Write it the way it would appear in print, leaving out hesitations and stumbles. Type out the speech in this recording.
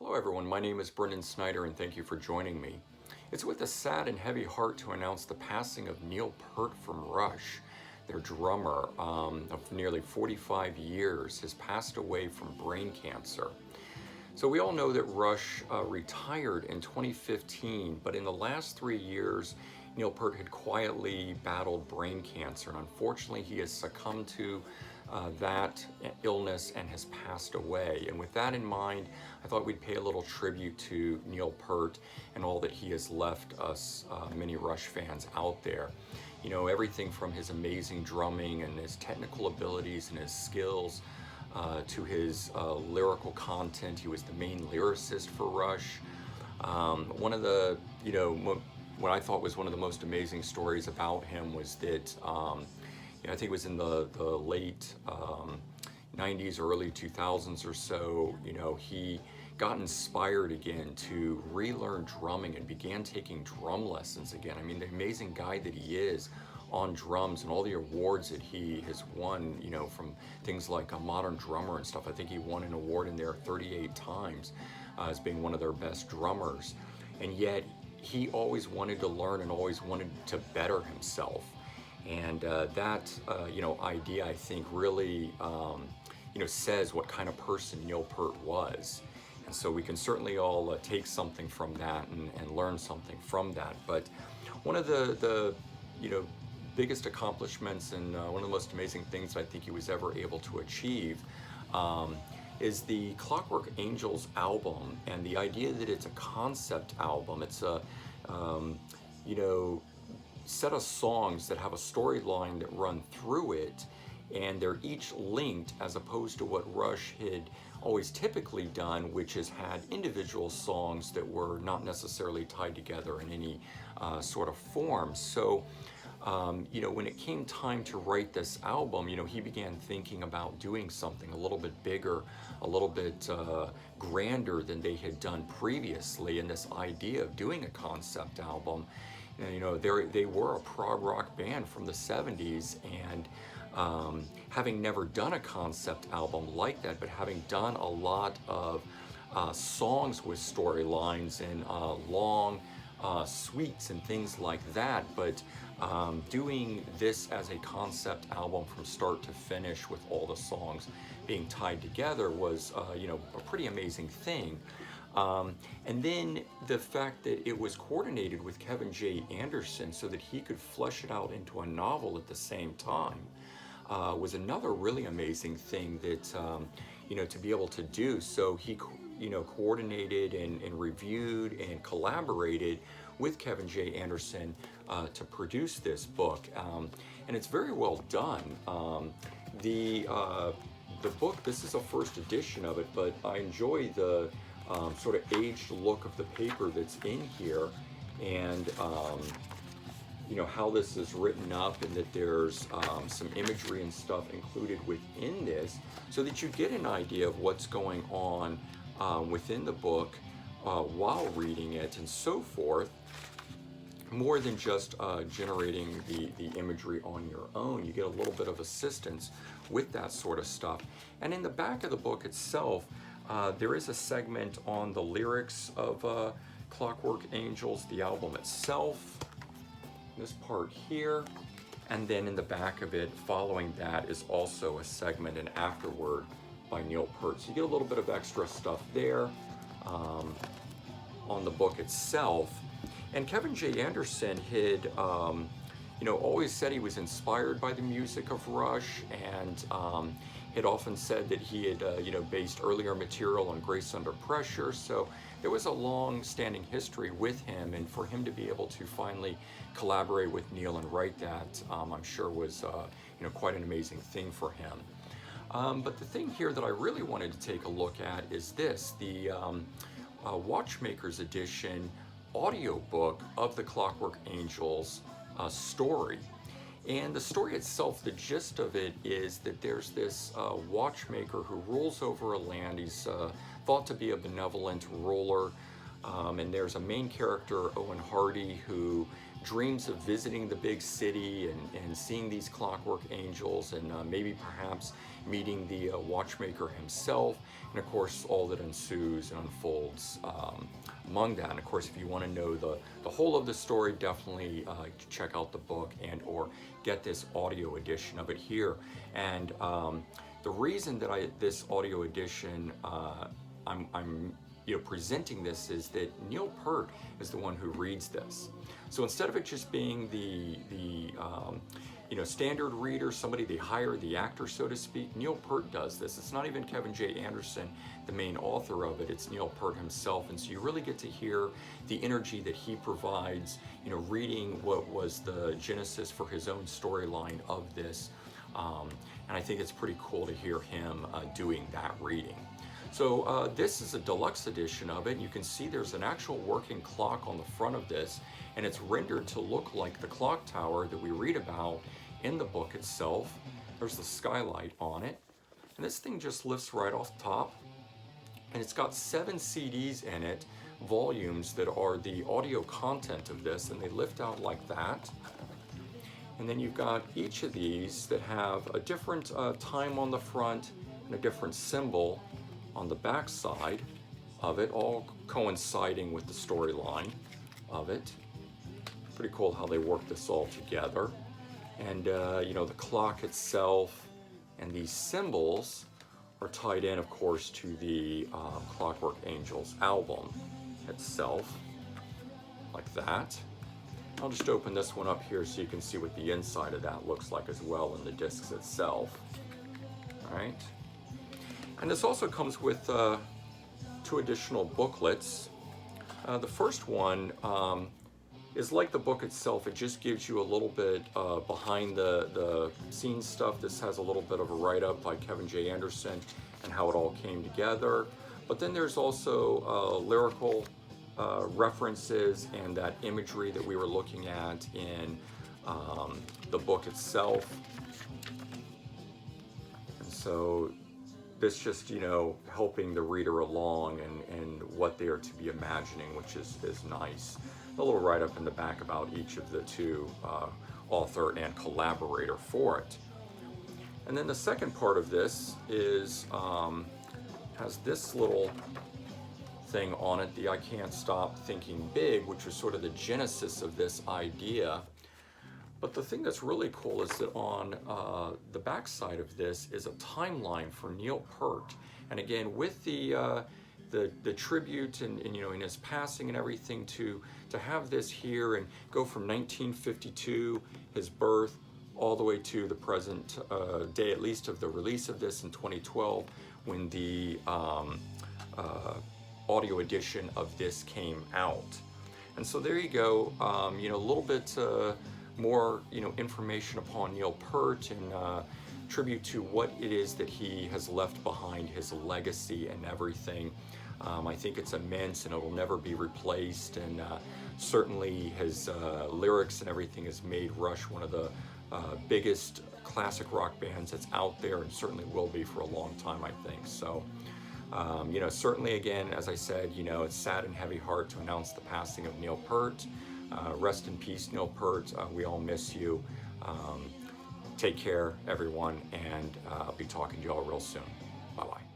Hello everyone, my name is Brendan Snyder and thank you for joining me. It's with a sad and heavy heart to announce the passing of Neil Peart from Rush. Their drummer of nearly 45 years has passed away from brain cancer. So we all know that Rush retired in 2015, but in the last 3 years, Neil Peart had quietly battled brain cancer, and unfortunately he has succumbed to that illness and has passed away. And with that in mind, I thought we'd pay a little tribute to Neil Peart and all that he has left us many Rush fans out there. You know, everything from his amazing drumming and his technical abilities and his skills to his lyrical content. He was the main lyricist for Rush. One of the, what I thought was one of the most amazing stories about him was that I think it was in the late 90s, early 2000s or so, he got inspired again to relearn drumming and began taking drum lessons again. I mean, the amazing guy that he is on drums and all the awards that he has won, from things like a Modern Drummer and stuff. I think he won an award in there 38 times as being one of their best drummers. And yet he always wanted to learn and always wanted to better himself. And that idea, I think, really, says what kind of person Neil Peart was. And so we can certainly all take something from that and learn something from that. But one of the biggest accomplishments and one of the most amazing things I think he was ever able to achieve is the Clockwork Angels album, and the idea that it's a concept album. It's a set of songs that have a storyline that run through it, and they're each linked, as opposed to what Rush had always typically done, which has had individual songs that were not necessarily tied together in any sort of form. So when it came time to write this album, he began thinking about doing something a little bit bigger, a little bit grander than they had done previously. And this idea of doing a concept album, they were a prog rock band from the 70s, and having never done a concept album like that, but having done a lot of songs with storylines and long suites and things like that, but doing this as a concept album from start to finish with all the songs being tied together was a pretty amazing thing. And then the fact that it was coordinated with Kevin J. Anderson so that he could flesh it out into a novel at the same time was another really amazing thing that to be able to do. So he coordinated and reviewed and collaborated with Kevin J. Anderson to produce this book, and it's very well done. The book, this is a first edition of it, but I enjoy the sort of aged look of the paper that's in here, and how this is written up, and that there's some imagery and stuff included within this, so that you get an idea of what's going on within the book while reading it and so forth, more than just generating the imagery on your own. You get a little bit of assistance with that sort of stuff. And in the back of the book itself, there is a segment on the lyrics of Clockwork Angels, the album itself, this part here, and then in the back of it, following that, is also a segment, an afterword by Neil Peart. So you get a little bit of extra stuff there on the book itself. And Kevin J. Anderson had, always said he was inspired by the music of Rush, and had often said that he had, based earlier material on Grace Under Pressure. So there was a long-standing history with him, and for him to be able to finally collaborate with Neil and write that, I'm sure was, quite an amazing thing for him. But the thing here that I really wanted to take a look at is this, the Watchmaker's edition audiobook of the Clockwork Angels story. And the story itself, the gist of it is that there's this watchmaker who rules over a land. He's thought to be a benevolent ruler. And there's a main character, Owen Hardy, who dreams of visiting the big city and seeing these Clockwork Angels, and maybe perhaps meeting the Watchmaker himself, and of course all that ensues and unfolds among that. And of course, if you want to know the whole of the story, definitely check out the book and or get this audio edition of it here. And the reason that this audio edition I'm presenting this is that Neil Peart is the one who reads this. So instead of it just being the standard reader, somebody they hire, the actor, so to speak, Neil Peart does this. It's not even Kevin J. Anderson, the main author of it. It's Neil Peart himself. And so you really get to hear the energy that he provides, reading what was the genesis for his own storyline of this. And I think it's pretty cool to hear him doing that reading. So this is a deluxe edition of it. You can see there's an actual working clock on the front of this, and it's rendered to look like the clock tower that we read about in the book itself. There's the skylight on it, and this thing just lifts right off the top, and it's got 7 CDs in it, volumes that are the audio content of this, and they lift out like that. And then you've got each of these that have a different time on the front and a different symbol on the back side of it, all coinciding with the storyline of it. Pretty cool how they work this all together. And the clock itself and these symbols are tied in, of course, to the Clockwork Angels album itself, like that. I'll just open this one up here so you can see what the inside of that looks like as well in the discs itself. All right. And this also comes with 2 additional booklets. The first one is like the book itself. It just gives you a little bit behind the scenes stuff. This has a little bit of a write-up by Kevin J. Anderson and how it all came together. But then there's also lyrical references and that imagery that we were looking at in the book itself. And so this just, helping the reader along and what they are to be imagining, which is nice. A little write-up in the back about each of the 2 author and collaborator for it. And then the second part of this is has this little thing on it, the I Can't Stop Thinking Big, which was sort of the genesis of this idea. But the thing that's really cool is that on the back side of this is a timeline for Neil Peart. And again, with the tribute and in his passing and everything, to have this here and go from 1952, his birth, all the way to the present day, at least of the release of this in 2012, when the audio edition of this came out. And so there you go, a little bit more information upon Neil Peart and tribute to what it is that he has left behind, his legacy and everything. I think it's immense and it will never be replaced, and certainly his lyrics and everything has made Rush one of the biggest classic rock bands that's out there, and certainly will be for a long time, I think. So certainly, again, as I said, it's sad and heavy heart to announce the passing of Neil Peart. Rest in peace, Neil Peart. We all miss you. Take care, everyone, and I'll be talking to you all real soon. Bye-bye.